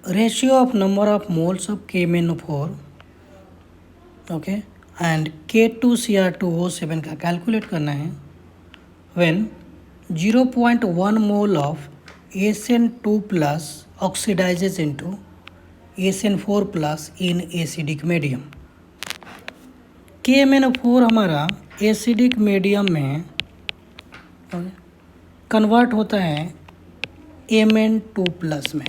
Ratio of number of moles of KMnO4 okay and K2Cr2O7 का calculate करना है when 0.1 mole of ASN2 plus oxidises into ASN4 plus in acidic medium. KMnO4 हमारा acidic medium में convert होता है Mn2 plus में।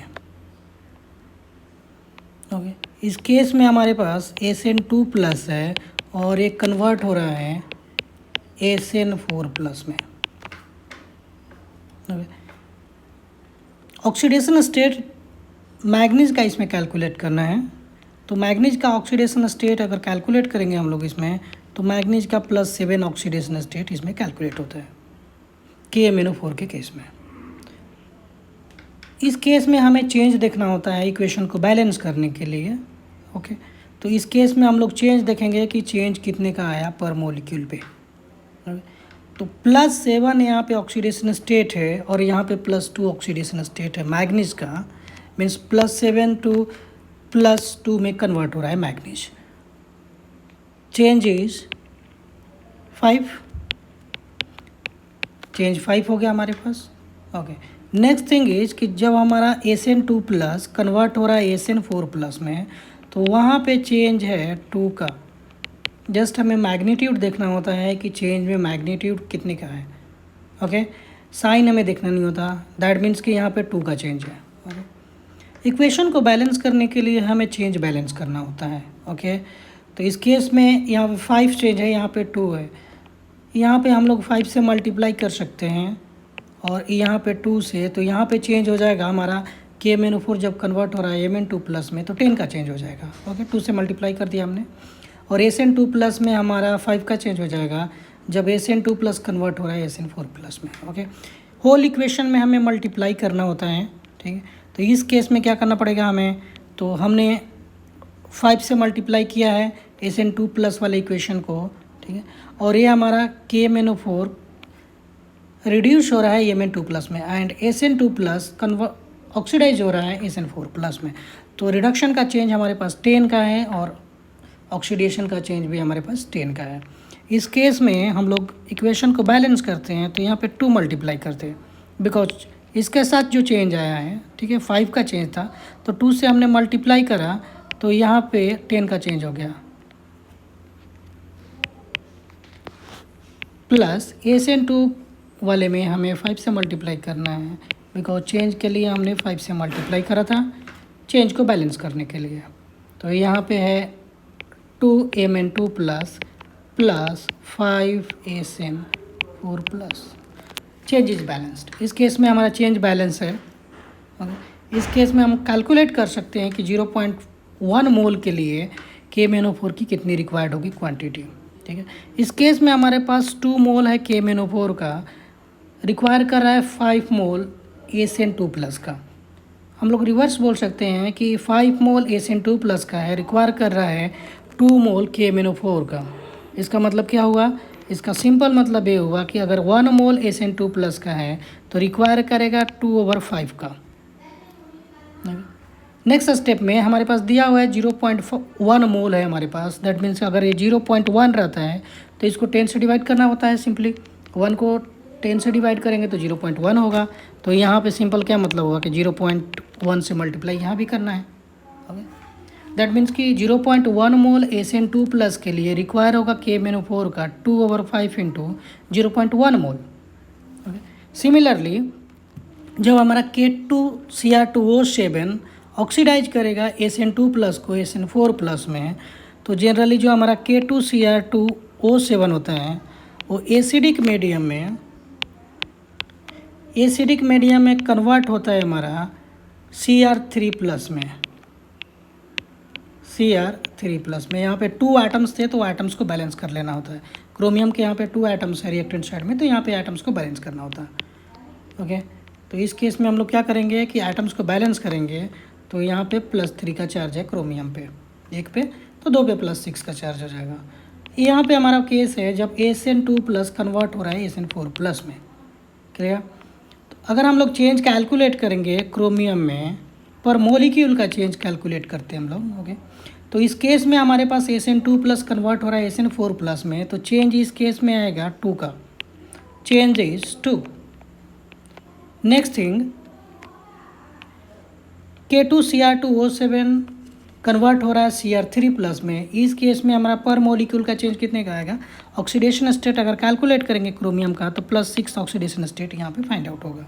Okay इस case में हमारे पास ASN2 प्लस है और एक कन्वर्ट हो रहा है ASN4 प्लस में। ओके ऑक्सीडेशन स्टेट मैग्नीज का इसमें कैलकुलेट करना है, तो मैग्नीज का ऑक्सीडेशन स्टेट अगर कैलकुलेट करेंगे हम लोग इसमें तो मैग्नीज का +7 ऑक्सीडेशन स्टेट इसमें कैलकुलेट होता है KMnO4 के केस में। इस केस में हमें चेंज देखना होता है इक्वेशन को बैलेंस करने के लिए। ओके तो इस केस में हम लोग चेंज देखेंगे कि चेंज कितने का आया पर मॉलिक्यूल पे। तो +7 यहाँ पे ऑक्सीडेशन स्टेट है और यहाँ पे +2 ऑक्सीडेशन स्टेट है मैग्नीज का, मीन्स +7 टू +2 में कन्वर्ट हो रहा है मैग्नीज। चेंज इज 5, चेंज 5 हो गया हमारे पास। ओके नेक्स्ट थिंग इज कि जब हमारा ASN2 प्लस कन्वर्ट हो रहा है ASN4 प्लस में तो वहाँ पे चेंज है 2 का। जस्ट हमें मैग्नीट्यूड देखना होता है कि चेंज में मैग्नीट्यूड कितने का है। ओके साइन हमें देखना नहीं होता, दैट मीन्स कि यहाँ पे 2 का चेंज है। ओके इक्वेशन को बैलेंस करने के लिए हमें चेंज बैलेंस करना होता है। ओके तो इस केस में यहाँ पे 5 चेंज है, यहाँ पे 2 है, यहाँ पे हम लोग 5 से मल्टीप्लाई कर सकते हैं और यहाँ पे 2 से, तो यहाँ पे चेंज हो जाएगा हमारा KMnO4 जब कन्वर्ट हो रहा है Mn2 प्लस में तो 10 का चेंज हो जाएगा। ओके 2 से मल्टीप्लाई कर दिया हमने और ASN2 प्लस में हमारा 5 का चेंज हो जाएगा जब ASN2 प्लस कन्वर्ट हो रहा है ASN4 प्लस में। ओके होल इक्वेशन में हमें मल्टीप्लाई करना होता है, ठीक है। तो इस केस में क्या करना पड़ेगा हमें, तो हमने 5 से मल्टीप्लाई किया है ASN2 प्लस वाले इक्वेशन को, ठीक है, और ये हमारा KMnO4 रिड्यूस हो रहा है Mn2 प्लस में एंड ASN2 प्लस ऑक्सीडाइज हो रहा है ASN4 प्लस में। तो रिडक्शन का चेंज हमारे पास 10 का है और ऑक्सीडेशन का चेंज भी हमारे पास 10 का है। इस केस में हम लोग इक्वेशन को बैलेंस करते हैं तो यहाँ पे 2 मल्टीप्लाई करते हैं बिकॉज इसके साथ जो चेंज आया है, ठीक है, 5 का चेंज था तो 2 से हमने मल्टीप्लाई करा तो यहाँ पे 10 का चेंज हो गया प्लस ASN2 वाले में हमें 5 से मल्टीप्लाई करना है बिकॉज चेंज के लिए हमने 5 से मल्टीप्लाई करा था चेंज को बैलेंस करने के लिए। तो यहाँ पे है 2 Mn2 plus 5 ASN4 plus, change is balanced. इस केस में हमारा चेंज बैलेंस है। इस केस में हम कैलकुलेट कर सकते हैं कि 0.1 मोल के लिए KMnO4 की कितनी रिक्वायर्ड होगी क्वांटिटी, ठीक है। इस केस में हमारे पास 2 मोल है KMnO4 का, रिक्वायर कर रहा है 5 मोल ASN2 प्लस का। हम लोग रिवर्स बोल सकते हैं कि 5 मोल ASN2 प्लस का है, रिक्वायर कर रहा है 2 मोल KMnO4 का। इसका मतलब क्या हुआ, इसका सिंपल मतलब ये हुआ कि अगर 1 मोल ASN2 प्लस का है तो रिक्वायर करेगा 2/5 का। नेक्स्ट स्टेप में हमारे पास दिया हुआ है 0.1 मोल है हमारे पास, दैट मीन्स अगर ये 0.1 रहता है तो इसको 10 से डिवाइड करना होता है। सिंपली 1 को 10 से डिवाइड करेंगे तो 0.1 होगा। तो यहाँ पे सिंपल क्या मतलब होगा कि 0.1 से मल्टीप्लाई यहाँ भी करना है। ओके दैट मीन्स कि 0.1 मोल ASN2 प्लस के लिए रिक्वायर होगा KMnO4 का 2/5 इंटू 0.1 मोल। ओके सिमिलरली जब हमारा K2Cr2O7 ऑक्सीडाइज करेगा ASN2 प्लस को ASN4 प्लस में, तो जनरली जो हमारा K2Cr2O7 होता है वो एसिडिक मीडियम में कन्वर्ट होता है हमारा Cr3 प्लस में। Cr3 प्लस में यहाँ पे 2 एटम्स थे तो एटम्स को बैलेंस कर लेना होता है। क्रोमियम के यहाँ पे 2 एटम्स है रिएक्टेंट साइड में, तो यहाँ पे एटम्स को बैलेंस करना होता है। ओके तो इस केस में हम लोग क्या करेंगे कि एटम्स को बैलेंस करेंगे, तो यहाँ पे +3 का चार्ज है क्रोमियम पे 1 पे, तो 2 पे +6 का चार्ज हो जाएगा। यहाँ पे हमारा केस है जब ASN2 प्लस कन्वर्ट हो रहा है ASN4 प्लस में। क्लियर। तो अगर हम लोग चेंज कैलकुलेट करेंगे क्रोमियम में, पर मोलिक्यूल का चेंज कैलकुलेट करते हैं हम लोग। ओके, तो इस केस में हमारे पास SN2+ कन्वर्ट हो रहा है SN4+ में, तो चेंज इस केस में आएगा 2 का, change is 2। Next thing, K2Cr2O7 convert हो रहा है Cr3+ में, इस केस में हमारा पर मोलिक्यूल का चेंज कितने का आएगा, ऑक्सीडेशन स्टेट अगर कैलकुलेट करेंगे क्रोमियम का तो +6 ऑक्सीडेशन स्टेट यहाँ पे फाइंड आउट होगा।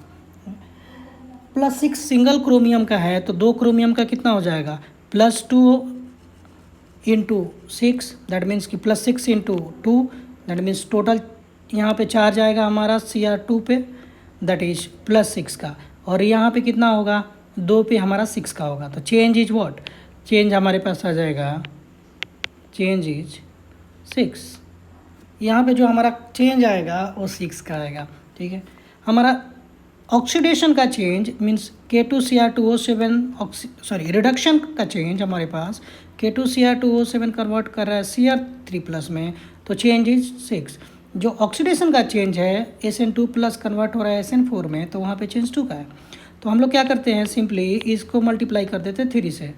+6 सिंगल क्रोमियम का है तो 2 क्रोमियम का कितना हो जाएगा, +2 इंटू 6, दैट मीन्स कि +6 इंटू 2, दैट मीन्स टोटल यहाँ पे चार्ज आएगा हमारा Cr2 पे, दैट इज +6 का, और यहाँ पे कितना होगा, 2 पे हमारा 6 का होगा। तो चेंज इज व्हाट, चेंज हमारे पास आ जाएगा, चेंज इज 6। यहाँ पे जो हमारा चेंज आएगा वो 6 का आएगा। ठीक है, हमारा ऑक्सीडेशन का चेंज मीन्स K2Cr2O7 रिडक्शन का चेंज हमारे पास K2Cr2O7 कन्वर्ट कर रहा है Cr3+ में, तो चेंज इज 6। जो ऑक्सीडेशन का चेंज है SN2+ कन्वर्ट हो रहा है SN4 में, तो वहाँ पे चेंज 2 का है। तो हम लोग क्या करते हैं, सिंपली इसको मल्टीप्लाई कर देते हैं 3 से,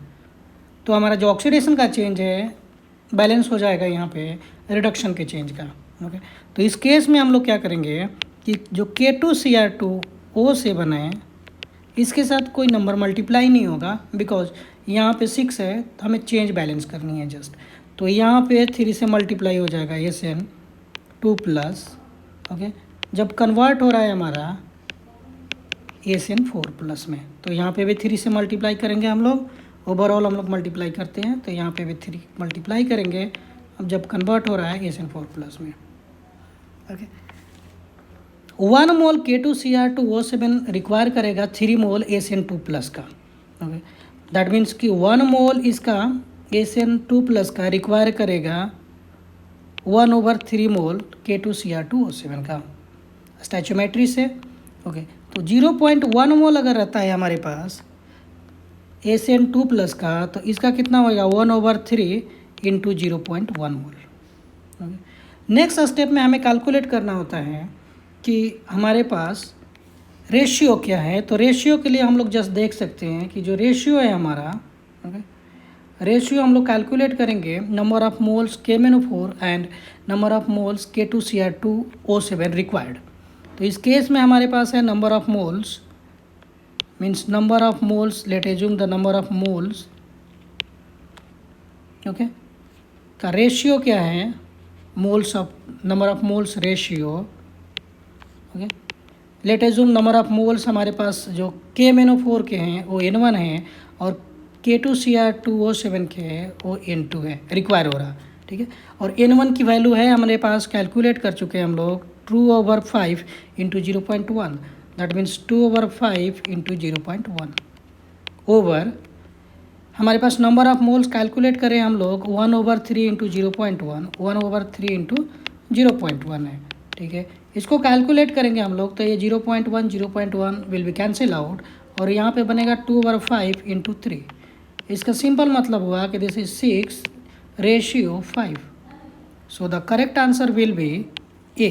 तो हमारा जो ऑक्सीडेशन का चेंज है बैलेंस हो जाएगा यहाँ पे रिडक्शन के चेंज का। ओके, तो इस केस में हम लोग क्या करेंगे कि जो K2Cr2O7 है इसके साथ कोई नंबर मल्टीप्लाई नहीं होगा, बिकॉज यहाँ पे 6 है तो हमें चेंज बैलेंस करनी है जस्ट, तो यहाँ पे 3 से मल्टीप्लाई हो जाएगा SN2+। ओके, जब कन्वर्ट हो रहा है हमारा SN4+ में, तो यहाँ पे भी 3 से मल्टीप्लाई करेंगे हम लोग, ओवरऑल हम लोग मल्टीप्लाई करते हैं तो यहाँ पे भी 3 मल्टीप्लाई करेंगे अब जब कन्वर्ट हो रहा है SN4+ में। ओके, 1 मोल K2Cr2O7 रिक्वायर करेगा 3 मोल SN2+ का। ओके, दैट मीन्स कि 1 मोल इसका SN2+ का रिक्वायर करेगा 1/3 मोल K2Cr2O7 का स्टैचोमेट्री से। ओके, तो 0.1 मोल अगर रहता है हमारे पास SN2+ का, तो इसका कितना होगा 1/3 इंटू 0.1 मोल। नेक्स्ट स्टेप में हमें कैलकुलेट करना होता है कि हमारे पास रेशियो क्या है, तो रेशियो के लिए हम लोग जस्ट देख सकते हैं कि जो रेशियो है हमारा, ओके, रेशियो हम लोग कैलकुलेट करेंगे number of moles KMnO4 and number of moles K2Cr2O7 required. तो इस केस में हमारे पास है number of moles means number of moles, late assume the number of moles, okay, का रेशियो क्या है, moles of number of moles ratio. Okay, late assume number of moles हमारे पास जो KMnO4 के हैं वो N1 है और K2Cr2O7 के हैं वो N2 है, रिक्वायर हो रहा। ठीक है, और N1 की वैल्यू है हमारे पास, कैलकुलेट कर चुके हैं हम लोग, 2/5 into 0.1, that means 2/5 into 0.1 over हमारे पास नंबर ऑफ मोल्स कैलकुलेट करें हम लोग 1/3 इंटू 0.1, 1/3 इंटू 0.1 है। ठीक है, इसको कैलकुलेट करेंगे हम लोग तो ये 0.1 विल बी कैंसिल आउट और यहाँ पे बनेगा 2/5 इंटू 3। इसका सिंपल मतलब हुआ कि this is 6/5। So the correct answer will be A।